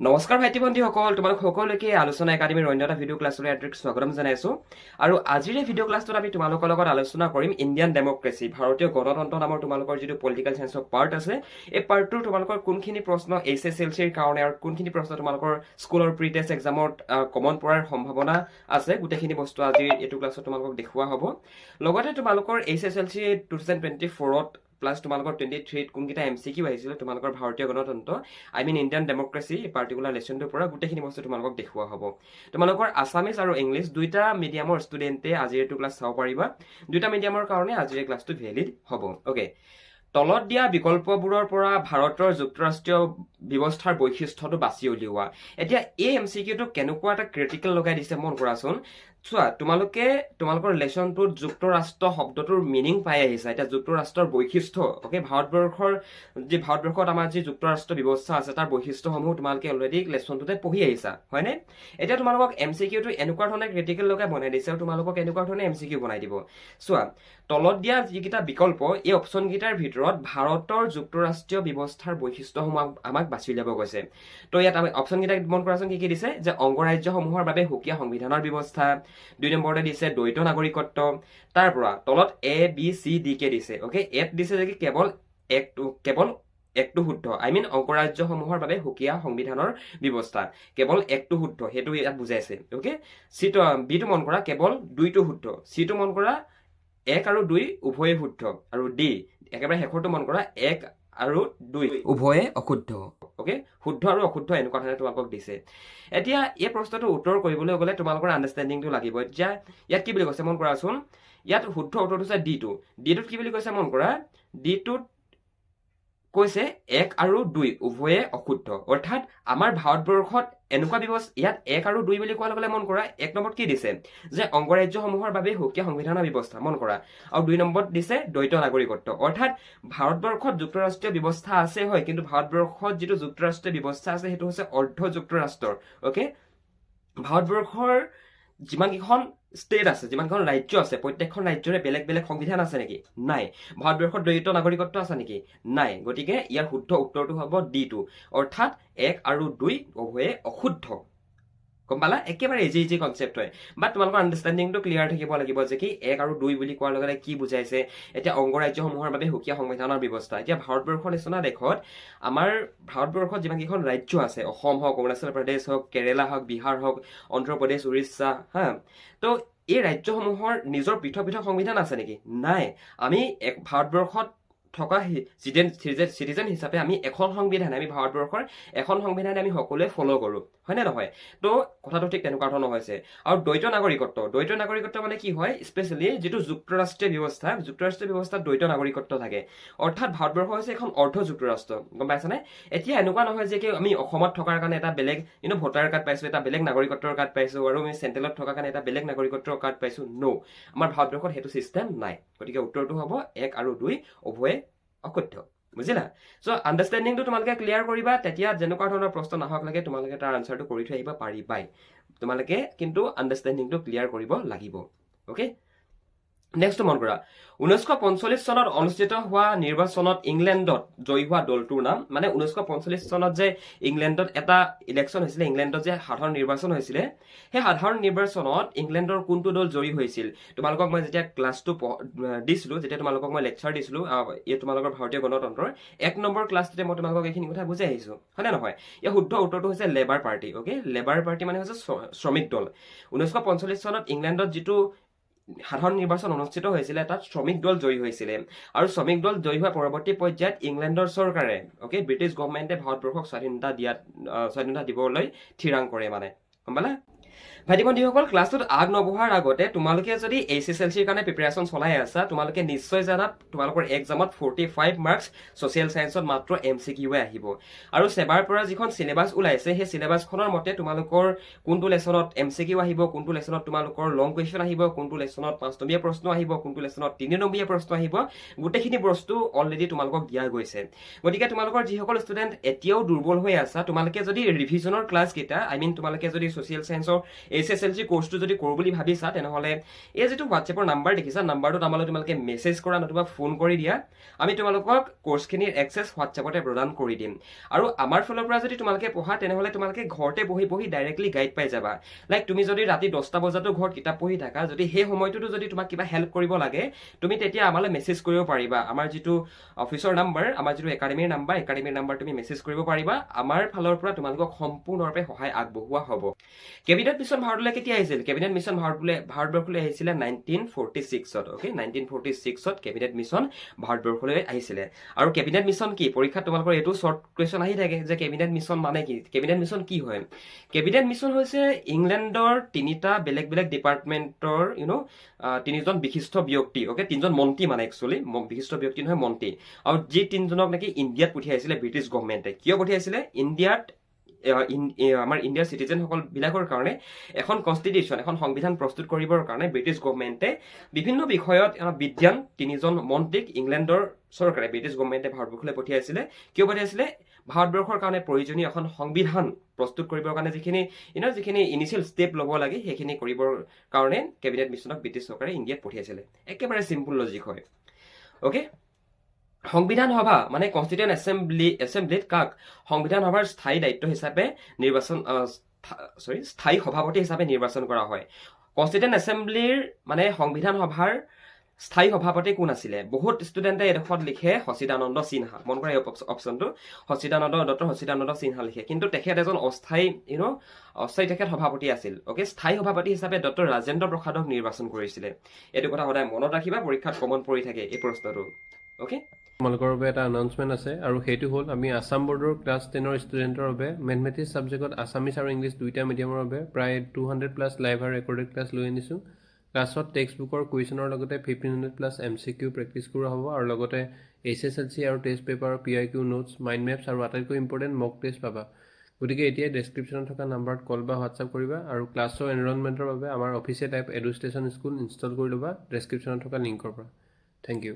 নমস্কাৰ ভাইটি ভণ্টিসকল, তোমালোক সকলোকে আলোচনা একাডেমীৰ অন্য এটা ভিডিঅ' ক্লাছলৈ স্বাগতম জনাইছোঁ। আৰু আজিৰ এই ভিডিঅ' ক্লাছটোত আমি তোমালোকৰ লগত আলোচনা কৰিম ইণ্ডিয়ান ডেমক্ৰেচি, ভাৰতীয় গণতন্ত্ৰ নামৰ তোমালোকৰ যিটো পলিটিকেল চায়েন্সৰ পাৰ্ট আছে, এই পাৰ্টটোৰ তোমালোকৰ কোনখিনি প্ৰশ্ন HSLCৰ কাৰণে আৰু কোনখিনি প্ৰশ্ন তোমালোকৰ স্কুলৰ প্ৰি টেষ্ট এক্সামত কমন পৰাৰ সম্ভাৱনা আছে, গোটেইখিনি বস্তু আজিৰ এইটো ক্লাছত তোমালোকক দেখুওৱা হ'ব। লগতে তোমালোকৰ HSLC 2024ত প্লাছ তোমালোকৰ 23ত কোনকেইটা MCQ আহিছিলে তোমালোকৰ ভাৰতীয় গণতন্ত্ৰ ইণ্ডিয়ান ডেমক্ৰেচি এই পাৰ্টিকুলাৰ লেচনটোৰ পৰা গোটেইখিনি বস্তু তোমালোকক দেখুওৱা হ'ব। তোমালোকৰ আছামিজ আৰু ইংলিছ দুইটা মিডিয়ামৰ ষ্টুডেণ্টে আজিৰ এইটো ক্লাছ চাব পাৰিবা। দুইটা মিডিয়ামৰ কাৰণে আজিৰ এই ক্লাছটো ভেলিড হ'ব। অ'কে, তলত দিয়া বিকল্পবোৰৰ পৰা ভাৰতৰ যুক্তৰাষ্ট্ৰীয় ব্যৱস্থাৰ বৈশিষ্ট্যটো বাছি উলিওৱা। এতিয়া এই MCQটো কেনেকুৱা এটা ক্ৰিটিকেল লগাই দিছে মন কৰাচোন। চোৱা, তোমালোকে তোমালোকৰ লেচনটোত যুক্তৰাষ্ট্ৰ শব্দটোৰ মিনিং পাই আহিছা। এতিয়া যুক্তৰাষ্ট্ৰৰ বৈশিষ্ট্য, অ'কে, ভাৰতবৰ্ষত আমাৰ যি যুক্তৰাষ্ট্ৰ ব্যৱস্থা আছে তাৰ বৈশিষ্ট্যসমূহ তোমালোকে অলৰেডি লেচনটোতে পঢ়ি আহিছা, হয়নে? এতিয়া তোমালোকক MCQটো এনেকুৱা ধৰণে ক্ৰিটিকেল লগাই বনাই দিছে আৰু তোমালোকক এনেকুৱা ধৰণে MCQ বনাই দিব। চোৱা, তলত দিয়া যিকেইটা বিকল্প, এই অপশ্যনকেইটাৰ ভিতৰত ভাৰতৰ যুক্তৰাষ্ট্ৰীয় ব্যৱস্থাৰ বৈশিষ্ট্যসমূহ আমাক বাছি উলিয়াব গৈছে। তো ইয়াত আমি অপশ্যনকেইটা মন কৰাচোন কি কি দিছে, যে অংগৰাজ্যসমূহৰ বাবে সুকীয়া সংবিধানৰ ব্যৱস্থা, 2 নম্বৰতে দিছে দ্বৈত নাগৰিকত্ব, তাৰ পৰা তলত ABCD কে দিছে। অ'কে, এত দিছে যে কেৱল একটো শুদ্ধ, অংগৰাজ্যসমূহৰ বাবে সুকীয়া সংবিধানৰ ব্যৱস্থা, কেৱল একটো শুদ্ধ, সেইটো ইয়াত বুজাইছে। অ'কে, বিটো মন কৰা কেৱল 2টো শুদ্ধ, চিটো মন কৰা 1 আৰু 2 উভয়ে শুদ্ধ, আৰু ডি একেবাৰে শেষৰটো মন কৰা 1 আৰু 2 উভয়ে অশুদ্ধ। অ'কে, শুদ্ধ আৰু অশুদ্ধ এনেকুৱা ধৰণে তোমালোকক দিছে। এতিয়া এই প্ৰশ্নটোৰ উত্তৰ কৰিবলৈ গ'লে তোমালোকৰ আণ্ডাৰষ্টেণ্ডিংটো লাগিব। এতিয়া ইয়াত কি বুলি কৈছে মন কৰাচোন, ইয়াত শুদ্ধ উত্তৰটো হৈছে ডিটোত কি বুলি কৈছে মন কৰা, ডিটোত কৈছে 1 আৰু 2 উভয়ে অশুদ্ধ। অৰ্থাৎ আমাৰ ভাৰতবৰ্ষত এনেকুৱা ব্যৱস্থা, ইয়াত 1 আৰু 2 বুলি কোৱাৰ লগে লগে মন কৰা 1 নম্বৰত কি দিছে, যে অংগৰাজ্যসমূহৰ বাবে সুকীয়া সংবিধানৰ ব্যৱস্থা, মন কৰা, আৰু 2 নম্বৰত দিছে দ্বৈত নাগৰিকত্ব। অৰ্থাৎ ভাৰতবৰ্ষত যুক্তৰাষ্ট্ৰীয় ব্যৱস্থা আছে, হয়, কিন্তু ভাৰতবৰ্ষত যিটো যুক্তৰাষ্ট্ৰীয় ব্যৱস্থা আছে সেইটো হৈছে অৰ্ধ যুক্তৰাষ্ট্ৰৰ। অ'কে, ভাৰতবৰ্ষৰ যিমানকেইখন ষ্টেট আছে, যিমানখন ৰাজ্য আছে, প্ৰত্যেকখন ৰাজ্যৰে বেলেগ বেলেগ সংবিধান আছে নেকি? নাই। ভাৰতবৰ্ষত দ্বৈত নাগৰিকত্ব আছে নেকি? নাই। গতিকে ইয়াৰ শুদ্ধ উত্তৰটো হ'ব ডিটো, অৰ্থাৎ 1 আৰু 2 উভয়ে অশুদ্ধ। গম পালা? একেবাৰে ইজি কনচেপ্ট হয়, বাট তোমালোকৰ আণ্ডাৰষ্টেণ্ডিংটো ক্লিয়াৰ থাকিব লাগিব যে কি 1 আৰু 2 বুলি কোৱাৰ লগে লগে কি বুজাইছে। এতিয়া অংগৰাজ্যসমূহৰ বাবে সুকীয়া সংবিধানৰ ব্যৱস্থা, এতিয়া ভাৰতবৰ্ষৰ নিচিনা দেশত, আমাৰ ভাৰতবৰ্ষত যিমানকেইখন ৰাজ্য আছে, অসম হওক, অৰুণাচল প্ৰদেশ হওক, কেৰেলা হওক, বিহাৰ হওক, অন্ধ্ৰপ্ৰদেশ, উৰিষ্যা, তো এই ৰাজ্যসমূহৰ নিজৰ পৃথক পৃথক সংবিধান আছে নেকি? নাই। আমি ভাৰতবৰ্ষত থকা চিটিজেন হিচাপে আমি এখন সংবিধান, আমি ভাৰতবৰ্ষৰ এখন সংবিধান আমি সকলোৱে ফ'ল' কৰোঁ, হয়নে নহয়? তো কথাটো ঠিক তেনেকুৱা ধৰণৰ হৈছে। আৰু দ্বৈত নাগৰিকত্ব মানে কি হয়, স্পেচিয়েলি যিটো যুক্তৰাষ্ট্ৰীয় ব্যৱস্থাত দ্বৈত নাগৰিকত্ব থাকে। অৰ্থাৎ ভাৰতবৰ্ষ হৈছে এখন অৰ্ধ যুক্তৰাষ্ট্ৰ, গম পাইছানে? এতিয়া এনেকুৱা নহয় যে কি আমি অসমত থকাৰ কাৰণে এটা বেলেগ ভোটাৰ কাৰ্ড পাইছোঁ, এটা বেলেগ নাগৰিকত্বৰ কাৰ্ড পাইছোঁ, আৰু আমি চেণ্ট্ৰেলত থকাৰ কাৰণে এটা বেলেগ নাগৰিকত্বৰ কাৰ্ড পাইছোঁ। ন', আমাৰ ভাৰতবৰ্ষত সেইটো ছিষ্টেম নাই। গতিকে উত্তৰটো হ'ব 1 আৰু 2 উভয়ে অশুদ্ধ। বুজিলা? চ' আণ্ডাৰষ্টেণ্ডিংটো তোমালোকে ক্লিয়াৰ কৰিবা, তেতিয়া যেনেকুৱা ধৰণৰ প্ৰশ্ন নাহক লাগে তোমালোকে তাৰ আনচাৰটো কৰি থৈ আহিব পাৰিবাই। তোমালোকে কিন্তু আণ্ডাৰষ্টেণ্ডিংটো ক্লিয়াৰ কৰিব লাগিব। অ'কে, নেক্সট মন কৰা, 1945 চনত অনুষ্ঠিত হোৱা নিৰ্বাচনত ইংলেণ্ডত জয়ী হোৱা দলটোৰ নাম। মানে 1945 চনত যে ইংলেণ্ডত এটা ইলেকশ্যন হৈছিলে, ইংলেণ্ডত যে সাধাৰণ নিৰ্বাচন হৈছিলে, সেই সাধাৰণ নিৰ্বাচনত ইংলেণ্ডৰ কোনটো দল জয়ী হৈছিল? তোমালোকক মই যেতিয়া ক্লাছটো দিছিলোঁ, যেতিয়া তোমালোকক মই লেকচাৰ দিছিলোঁ, এই তোমালোকৰ ভাৰতীয় গণতন্ত্ৰৰ 1 নম্বৰ ক্লাছটোতে মই তোমালোকক এইখিনি কথা বুজাই আহিছোঁ, হয়নে নহয়? ইয়াৰ শুদ্ধ উত্তৰটো হৈছে labour party. Okay, labour party মানে হৈছে শ্ৰমিক দল। 1945 চনত ইংলেণ্ডত যিটো সাধাৰণ নিৰ্বাচন অনুষ্ঠিত হৈছিলে, তাত শ্ৰমিক দল জয়ী হৈছিলে, আৰু শ্ৰমিক দল জয়ী হোৱা পৰৱৰ্তী পৰ্যায়ত ইংলেণ্ডৰ চৰকাৰে, অ'কে, ব্ৰিটিছ গভৰ্ণমেণ্টে ভাৰতবৰ্ষক স্বাধীনতা দিবলৈ থিৰাং কৰে, মানে গম পালা? ভাইটি ভণ্টিসকল, ক্লাছটোত নবঢ়াৰ আগতে তোমালোকে যদি HSLCৰ কাৰণে প্ৰিপেৰেশ্যন চলাই আছা, তোমালোকে নিশ্চয় জানা তোমালোকৰ এক্সামত 45 মাৰ্কছ ছ'চিয়েল চায়েন্সত মাত্ৰ MCQ আহিব। আৰু চেবাৰ পৰা যিখন চিলেবাছ ওলাইছে, সেই চিলেবাছখনৰ মতে তোমালোকৰ কোনটো লেচনত MCQ আহিব, কোনটো লেচনত তোমালোকৰ লং কুৱেশ্যন আহিব, কোনটো লেচনত 5 নম্বৰীয়া প্ৰশ্ন আহিব, কোনটো লেচনত 3 নম্বৰীয়া প্ৰশ্ন আহিব, গোটেইখিনি বস্তু অলৰেডি তোমালোকক দিয়া গৈছে। গতিকে তোমালোকৰ যিসকল ষ্টুডেণ্ট এতিয়াও দুৰ্বল হৈ আছা, তোমালোকে যদি ৰিভিজনৰ ক্লাছকেইটা, তোমালোকে যদি ছ'চিয়েল চায়েন্সৰ HSLC কোৰ্চটো যদি কৰোঁ বুলি ভাবিছা তেনেহ'লে এই যিটো হোৱাটছএপৰ নাম্বাৰ দেখিছা নাম্বাৰটোত আমালৈ তোমালোকে মেছেজ কৰা নতুবা ফোন কৰি দিয়া আমি তোমালোকক কোৰ্চখিনিৰ এক্সেছ হোৱাটছএপতে প্ৰদান কৰি দিম আৰু আমাৰ ফালৰ পৰা যদি তোমালোকে পঢ়া তেনেহ'লে তোমালোকে ঘৰতে বহি ডাইৰেক্টলি গাইড পাই যাবা লাইক তুমি যদি ৰাতি 10টা বজাতো ঘৰত কিতাপ পঢ়ি থাকা যদি সেই সময়টোতো যদি তোমাক কিবা হেল্প কৰিব লাগে তুমি তেতিয়া আমালৈ মেছেজ কৰিব পাৰিবা আমাৰ যিটো অফিচৰ নাম্বাৰ আমাৰ যিটো একাডেমীৰ নাম্বাৰ তুমি মেছেজ কৰিব পাৰিবা আমাৰ ফালৰ পৰা তোমালোকক সম্পূৰ্ণৰূপে সহায় আগবঢ়োৱা হ'ব কেবিনেট মিছন ভাৰতলৈ কেতিয়া আহিছিল কেবিনেট মিছন ভাৰতবৰ্ষলৈ আহিছিলে 1946ত ওকে 1946ত কেবিনেট মিছন ভাৰতবৰ্ষলৈ আহিছিলে আৰু কেবিনেট মিছন কি পৰীক্ষাত তোমালোকৰ এইটো শৰ্ট কুৱেশ্যন আহি থাকে যে কেবিনেট মিছন মানে কি কেবিনেট মিছন কি হয় কেবিনেট মিছন হৈছে ইংলেণ্ডৰ তিনিটা বেলেগ বেলেগ ডিপাৰ্টমেণ্টৰ তিনিজন বিশিষ্ট ব্যক্তি ওকে তিনিজন মন্ত্ৰী মানে একচুৱেলি বিশিষ্ট ব্যক্তি নহয় মন্ত্ৰী আৰু যি তিনিজনক নেকি ইণ্ডিয়াত পঠিয়াইছিলে ব্ৰিটিছ গভৰ্ণমেণ্টে কিয় পঠিয়াইছিলে ইণ্ডিয়াত আমাৰ ইণ্ডিয়াৰ চিটিজেনসকল বিলাকৰ কাৰণে এখন কনষ্টিটিউশ্যন এখন সংবিধান প্ৰস্তুত কৰিবৰ কাৰণে ব্ৰিটিছ গভৰ্ণমেণ্টে বিভিন্ন বিষয়ত বিদ্যান তিনিজন মন্ত্ৰীক ইংলেণ্ডৰ চৰকাৰে ব্ৰিটিছ গভৰ্ণমেণ্টে ভাৰতবৰ্ষলৈ পঠিয়াইছিলে কিয় পঠিয়াইছিলে ভাৰতবৰ্ষৰ কাৰণে প্ৰয়োজনীয় এখন সংবিধান প্ৰস্তুত কৰিবৰ কাৰণে যিখিনি ইনিচিয়েল ষ্টেপ ল'ব লাগে সেইখিনি কৰিবৰ কাৰণে কেবিনেট মিছনক ব্ৰিটিছ চৰকাৰে ইণ্ডিয়াত পঠিয়াইছিলে একেবাৰে চিম্পুল লজিক হয় অ'কে সংবিধান সভা মানে কনষ্টিটিউয়েণ্ট এছেম্বলিত কাক সংবিধান সভাৰ স্থায়ী দায়িত্ব হিচাপে স্থায়ী সভাপতি হিচাপে নিৰ্বাচন কৰা হয় কনষ্টিটিউয়েণ্ট এছেম্বলিৰ মানে সংবিধান সভাৰ স্থায়ী সভাপতি কোন আছিলে বহুত ষ্টুডেণ্টে এডোখৰত লিখে সচিদানন্দ সিনহা মন কৰা এই অপশ্যনটো ডক্টৰ সচিদানন্দ সিনহা লিখে কিন্তু তেখেত এজন অস্থায়ী তেখেত সভাপতি আছিল অ'কে স্থায়ী সভাপতি হিচাপে ডক্টৰ ৰাজেন্দ্ৰ প্ৰসাদক নিৰ্বাচন কৰিছিলে এইটো কথা সদায় মনত ৰাখিবা পৰীক্ষাত কমন পৰি থাকে এই প্ৰশ্নটো অ'কে তোমালোকৰ বাবে এটা এনাউন্সমেণ্ট আছে আৰু সেইটো হ'ল আমি আছাম বৰ্ডৰ ক্লাছ 10ৰ ষ্টুডেণ্টৰ বাবে মেথমেটিক্স ছাবজেক্টত আছামিজ আৰু ইংলিছ দুইটা মিডিয়ামৰ বাবে প্ৰায় 200+ লাইভ আৰু ৰেকৰ্ডেড ক্লাছ লৈ আনিছোঁ ক্লাছত টেক্সট বুকৰ কুৱেশ্যনৰ লগতে 1500+ MCQ প্ৰেক্টিছ কৰা হ'ব আৰু লগতে HSLC আৰু test paper PIQ notes mind maps আৰু আটাইতকৈ ইম্পৰ্টেণ্ট মক টেষ্ট পাবা গতিকে এতিয়াই ডেছক্ৰিপশ্যনত থকা নাম্বাৰত কল বা হোৱাটছআপ কৰিবা আৰু ক্লাছৰ এনৰলমেণ্টৰ বাবে আমাৰ অফিচিয়েল এপ এডুষ্টেশ্যন স্কুল ইনষ্টল কৰি ল'বা ডেছক্ৰিপশ্যনত থকা লিংকৰ পৰা থেংক ইউ